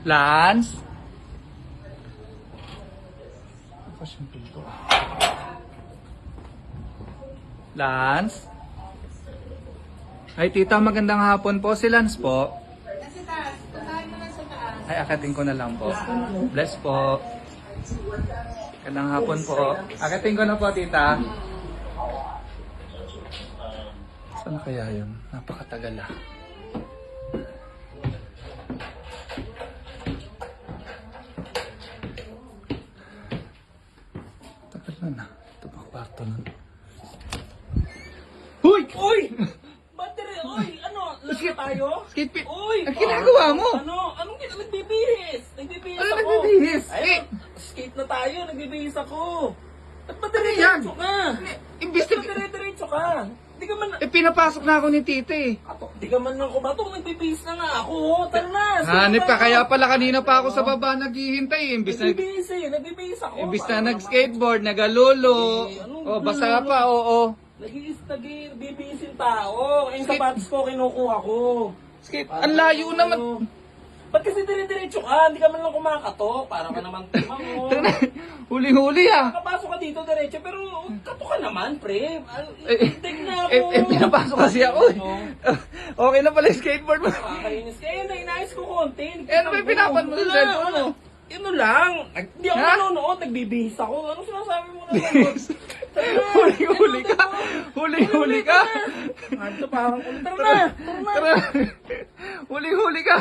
Lance? Bukas yung pinto. Lance? Ay, tita, magandang hapon po. Si Lance po. Nasa taas. Puntahan mo lang sa taas. Ay, akatin ko na lang po. Bless po. Magandang hapon po. Akatin ko na po, tita. Saan na kaya yun? Napakatagal ah. Tagal na na. Ito pa kwarto nun. Huy! Uy! Battery, uy! Ano? Lagi tayo? Skate pit! Uy! Ang ginagawa mo? Anong nagbibihis? Nagbibihis Ano ako. nagbibihis? Ayun, skate na tayo, nagbibihis ako. At ba't Ano yan? diretso ka? Imbis Ba't na... diretso ka? Di ka man... pinapasok na ako ni tita eh. Di ka man lang kumatok, nagbibihis na nga ako. Tara na! Hanip ka, kaya pala kanina pa ako sa baba naghihintay eh. Imbis na... Nagbibihis ako. Imbis Para na nag-skateboard, nagalolo. Eh, anong Oh, basa lolo? pa, oo. Nag-bibihisin tao. Yung sapatos ko, kinukuha ko. Skate, ang layo naman. Ba't kasi dire-diretso ka? Hindi ka man lang kumakatok. Para ka naman timang mo. Huli-huli ah. Nakapasok ka dito diretso, pero kato ka naman, pre. Tig na ako. Pinapasok kasi ako eh. Okay na pala yung skateboard mo. Nakakainis. Kaya inayos ko konti. Ano ba yung pinapan mo sa Wala, cellphone mo? Ano lang. Hindi ako Ha? nanonood. Nagbibihis ako. Anong sinasabi mo na? Huli-huli ka. Huli-huli ka. Ano parang ultra na. Tara na. Tara. Huli-huli ka.